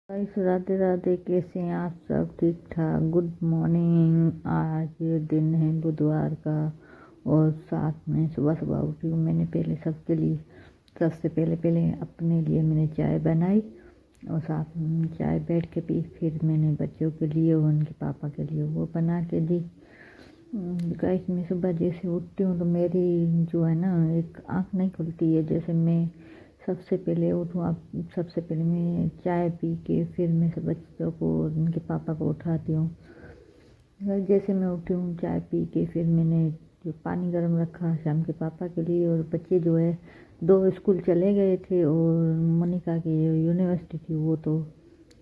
Guys Radhe Radhe. कैसे हैं आप सब? ठीक ठाक। Good morning. आज दिन है बुधवार का और साथ में सुबह सुबह उठी हूँ। मैंने पहले सबसे पहले अपने लिए मैंने चाय बनाई और साथ में चाय बैठ के पी। फिर मैंने बच्चों के लिए और उनके पापा के लिए वो बना के दी। गाइस मैं सुबह जैसे उठती हूँ तो मेरी जो है ना एक आँख नहीं खुलती है। जैसे मैं सबसे पहले उठूँ, आप सबसे पहले मैं चाय पी के फिर मैं सब बच्चों को उनके पापा को उठाती हूँ। जैसे मैं उठी हूँ चाय पी के फिर मैंने जो पानी गर्म रखा शाम के पापा के लिए। और बच्चे जो है दो स्कूल चले गए थे और मोनिका की जो यूनिवर्सिटी थी वो तो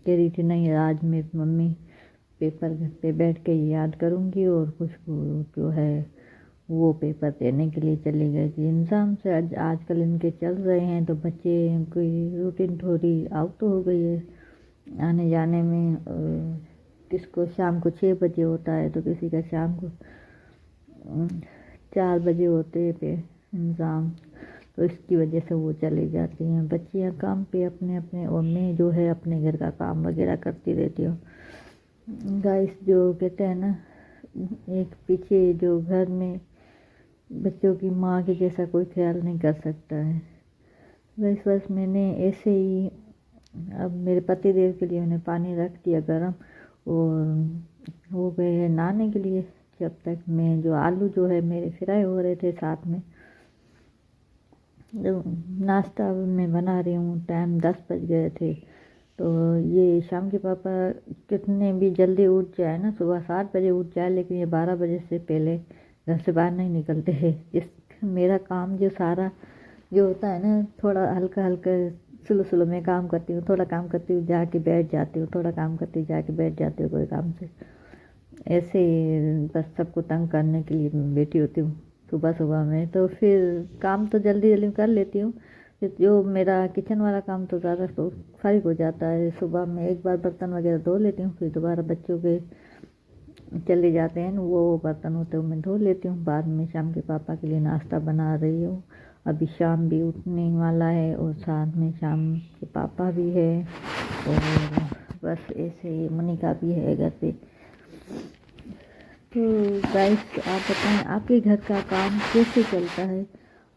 कह रही थी नहीं आज मेरी मम्मी पेपर पे बैठ के याद करूँगी और कुछ जो है वो पेपर देने के लिए चली गई थी। एग्ज़ाम से आजकल इनके चल रहे हैं तो बच्चे की रूटीन थोड़ी आउट तो हो गई है आने जाने में। किसको शाम को 6 बजे होता है तो किसी का शाम को 4 बजे होते पे एग्ज़ाम, तो इसकी वजह से वो चली जाती हैं बच्चियाँ काम पे अपने अपने। और मैं जो है अपने घर का काम वगैरह करती रहती हूँ। गाइस जो कहते हैं ना एक पीछे जो घर में बच्चों की माँ के जैसा कोई ख्याल नहीं कर सकता है। बस मैंने ऐसे ही अब मेरे पति देव के लिए मैंने पानी रख दिया गरम और वो गए हैं नहाने के लिए। जब तक मैं जो आलू जो है मेरे फ्राई हो रहे थे साथ में जो नाश्ता मैं बना रही हूँ। टाइम 10 बज गए थे तो ये शाम के पापा कितने भी जल्दी उठ जाए ना, सुबह 7 बजे उठ जाए लेकिन ये 12 बजे से पहले घर से बाहर नहीं निकलते हैं। मेरा काम जो सारा जो होता है ना थोड़ा हल्का हल्का स्लो स्लो मैं काम करती हूँ। थोड़ा काम करती हूँ जाके बैठ जाती हूँ, थोड़ा काम करती हूँ जाके बैठ जाती हूँ कोई काम से। ऐसे ही बस सबको तंग करने के लिए मैं बैठी होती हूँ सुबह सुबह में। तो फिर काम तो जल्दी जल्दी कर लेती हूँ। फिर जो मेरा किचन वाला काम तो ज़्यादा तो फारिग हो जाता है। सुबह में एक बार बर्तन वगैरह धो लेती हूँ, फिर दोबारा बच्चों के चले जाते हैं वो बर्तन होते हैं मैं धो लेती हूँ। बाद में शाम के पापा के लिए नाश्ता बना रही हूँ। अभी शाम भी उठने वाला है और साथ में शाम के पापा भी है और बस ऐसे ही मोनिका भी है घर पे। तो गाइस आप बताएं आपके घर का काम कैसे चलता है?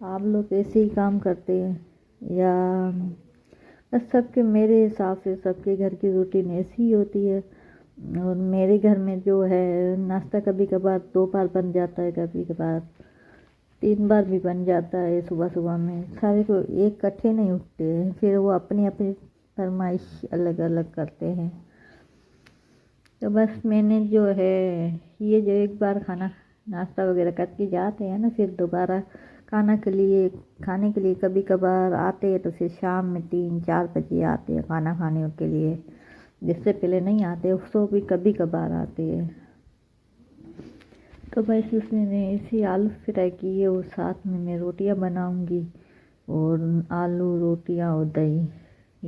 आप लोग ऐसे ही काम करते हैं या बस सबके मेरे हिसाब से सबके घर की रूटीन ऐसी ही होती है। और मेरे घर में जो है नाश्ता कभी कभार 2 बार बन जाता है, कभी कभार 3 बार भी बन जाता है। सुबह सुबह में सारे को एक इकट्ठे नहीं उठते हैं, फिर वो अपनी अपनी फरमाइश अलग अलग करते हैं। तो बस मैंने जो है ये जो एक बार खाना नाश्ता वगैरह करके जाते हैं ना फिर दोबारा खाने के लिए कभी कभार आते हैं तो फिर शाम में 3-4 बजे आते हैं खाना खाने के लिए। जिससे पहले नहीं आते उसको भी कभी कभार आते हैं। तो बस उसमें मैं ऐसी आलू फ्राई की है और साथ में मैं रोटियां बनाऊंगी और आलू रोटियां और दही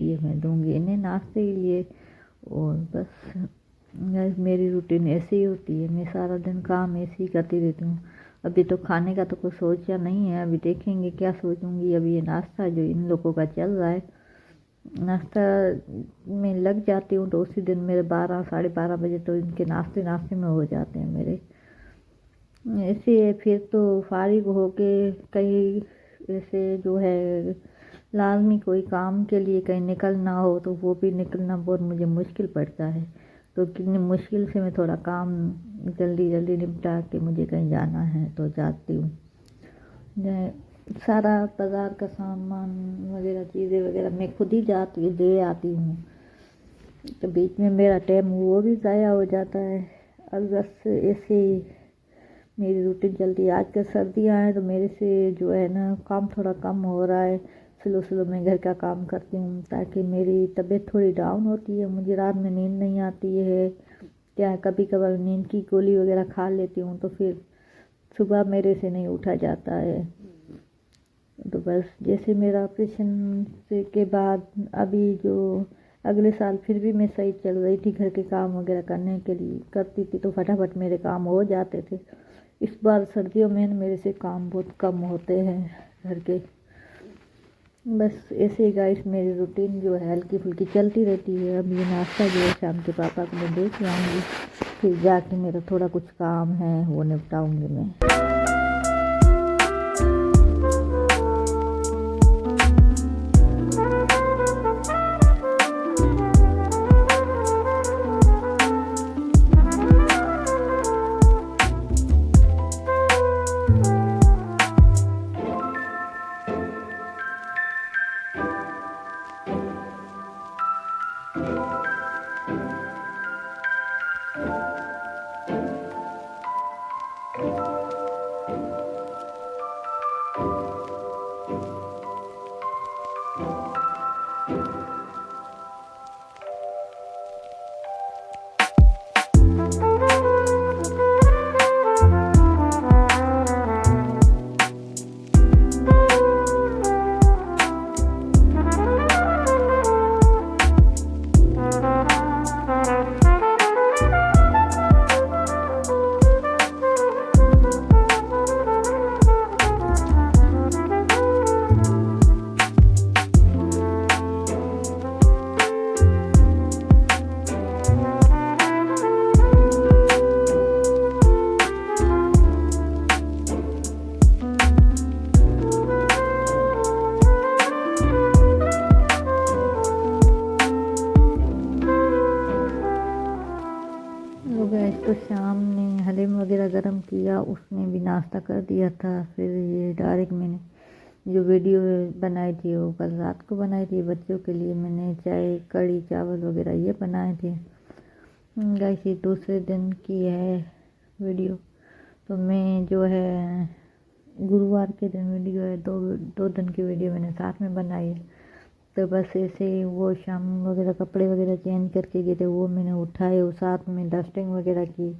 ये मैं दूंगी इन्हें नाश्ते के लिए। और बस मेरी रूटीन ऐसे ही होती है। मैं सारा दिन काम ऐसे ही करती रहती हूँ। अभी तो खाने का तो कुछ सोचा नहीं है, अभी देखेंगे क्या सोचूंगी। अभी ये नाश्ता जो इन लोगों का चल रहा है नाश्ता में लग जाती हूँ तो उसी दिन मेरे 12-12:30 बजे तो इनके नाश्ते में हो जाते हैं मेरे। ऐसे फिर तो फारिग होके कहीं ऐसे जो है लाजमी कोई काम के लिए कहीं निकलना हो तो वो भी निकलना बहुत मुझे मुश्किल पड़ता है। तो कितनी मुश्किल से मैं थोड़ा काम जल्दी जल्दी निपटा के मुझे कहीं जाना है तो जाती हूँ। सारा बाज़ार का सामान वगैरह चीज़ें वगैरह मैं खुद ही जाती दे आती हूँ। तो बीच में मेरा टाइम वो भी ज़ाया हो जाता है। अब बस ऐसे ही मेरी रूटीन चलती है। आजकल सर्दियाँ हैं तो मेरे से जो है ना काम थोड़ा कम हो रहा है। स्लो स्लो मैं घर का काम करती हूँ ताकि मेरी तबीयत थोड़ी डाउन होती है। मुझे रात में नींद नहीं आती है, क्या कभी कभार नींद की गोली वगैरह खा लेती हूँ तो फिर सुबह मेरे से नहीं उठा जाता है। तो बस जैसे मेरा ऑपरेशन से के बाद अभी जो अगले साल फिर भी मैं सही चल रही थी, घर के काम वगैरह करने के लिए करती थी तो फटाफट मेरे काम हो जाते थे। इस बार सर्दियों में मेरे से काम बहुत कम होते हैं घर के। बस ऐसे ही गाइस मेरी रूटीन जो है हल्की फुल्की चलती रहती है। अब ये नाश्ता जो है शाम के पापा को मैं दे के आऊँगी, फिर जाके मेरा थोड़ा कुछ काम है वो निपटाऊँगी मैं। तो गैस तो शाम ने हलीम वगैरह गरम किया, उसने भी नाश्ता कर दिया था। फिर ये डायरेक्ट मैंने जो वीडियो बनाई थी वो कल रात को बनाई थी बच्चों के लिए। मैंने चाय कढ़ी चावल वगैरह ये बनाए थे। गैस ये दूसरे दिन की है वीडियो। तो मैं जो है गुरुवार के दिन वीडियो है, दो दिन की वीडियो मैंने साथ में बनाई है। तो बस ऐसे ही वो शाम वगैरह कपड़े वगैरह चेंज करके गए थे, वो मैंने उठाए और साथ में डस्टिंग वगैरह की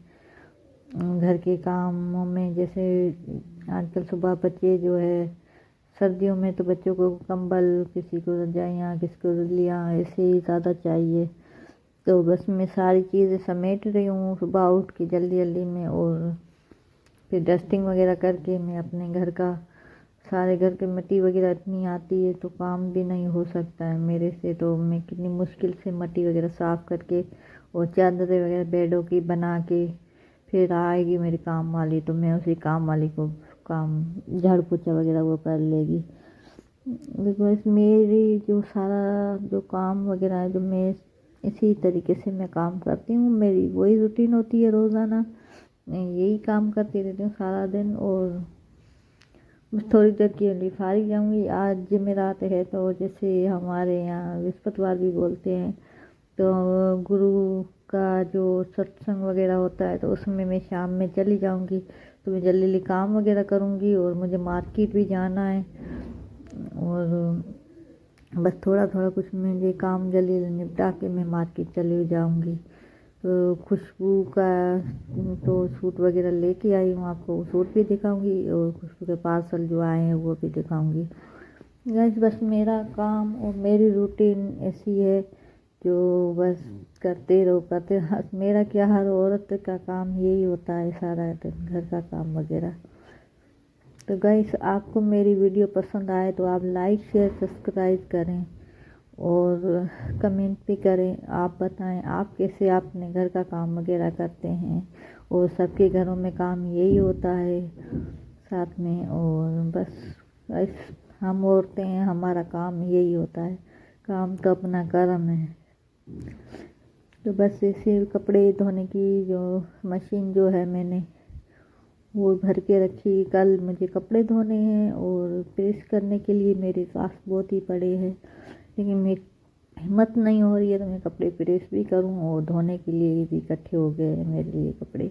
घर के कामों में। जैसे आजकल सुबह बच्चे जो है सर्दियों में तो बच्चों को कंबल, किसी को रजाइयाँ, किसी को रलियाँ ऐसे ही ज़्यादा चाहिए। तो बस मैं सारी चीज़ें समेट रही हूँ सुबह उठ के जल्दी जल्दी में, और फिर डस्टिंग वगैरह करके मैं अपने घर का सारे घर के मिट्टी वगैरह इतनी आती है तो काम भी नहीं हो सकता है मेरे से। तो मैं कितनी मुश्किल से मिट्टी वगैरह साफ़ करके और चादरें वगैरह बेडों की बना के फिर आएगी मेरी काम वाली, तो मैं उसी काम वाली को काम झाड़ू पोछा वगैरह वो कर लेगी। बिकॉज मेरी जो सारा जो काम वगैरह है जो मैं इसी तरीके से मैं काम करती हूँ, मेरी वही रूटीन होती है रोज़ाना। मैं यही काम करती रहती हूँ सारा दिन, और बस थोड़ी देर के लिए फारिग जाऊँगी। आज जमेरात है तो जैसे हमारे यहाँ बृहस्पतिवार भी बोलते हैं, तो गुरु का जो सत्संग वगैरह होता है तो उसमें मैं शाम में चली जाऊँगी। तो मैं जल्दी जल्दी काम वगैरह करूँगी, और मुझे मार्केट भी जाना है, और बस थोड़ा थोड़ा कुछ मुझे काम जल्दी जल्दी निपटा के मैं मार्केट चली जाऊँगी। तो खुशबू का तो सूट वगैरह लेके आई हूँ, आपको वो सूट भी दिखाऊंगी, और खुशबू के पार्सल जो आए हैं वो भी दिखाऊंगी। गाइस बस मेरा काम और मेरी रूटीन ऐसी है जो बस करते रहो। मेरा क्या, हर औरत का काम यही होता है सारा दिन, घर का काम वगैरह। तो गाइस आपको मेरी वीडियो पसंद आए तो आप लाइक शेयर सब्सक्राइब करें और कमेंट भी करें। आप बताएं आप कैसे अपने घर का काम वगैरह करते हैं, और सबके घरों में काम यही होता है साथ में। और बस हम औरतें हैं, हमारा काम यही होता है, काम तो अपना कर्म है। तो बस ऐसे कपड़े धोने की जो मशीन जो है मैंने वो भर के रखी। कल मुझे कपड़े धोने हैं और प्रेस करने के लिए मेरे पास बहुत ही पड़े हैं, लेकिन मेरी हिम्मत नहीं हो रही है तो मैं कपड़े प्रेस भी करूं, और धोने के लिए भी इकट्ठे हो गए हैं मेरे लिए कपड़े।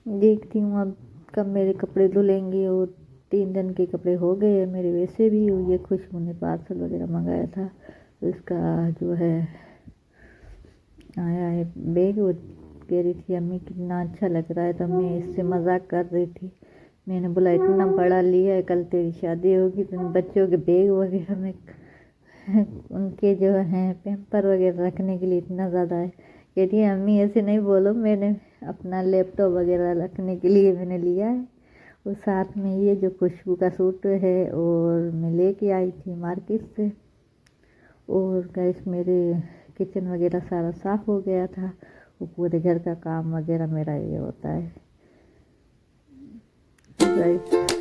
देखती हूँ अब कब मेरे कपड़े धुलेंगे। और 3 दिन के कपड़े हो गए हैं मेरे वैसे भी। ये खुशबू ने पार्सल वगैरह मंगाया था, तो इसका जो है आया है बैग। वो कह रही थी अम्मी कितना अच्छा लग रहा है, तो मैं इससे मजाक कर रही थी। मैंने बोला इतना बड़ा लिया है, कल तेरी शादी होगी तो बच्चों के बैग वगैरह में उनके जो हैं पेम्पर वगैरह रखने के लिए इतना ज़्यादा है। कहती है अम्मी ऐसे नहीं बोलो, मैंने अपना लैपटॉप वगैरह रखने के लिए मैंने लिया है, और साथ में ये जो खुशबू का सूट है और मैं लेके आई थी मार्केट से। और गैस मेरे किचन वगैरह सारा साफ़ हो गया था। वो पूरे घर का काम वगैरह मेरा ये होता है। तो गैस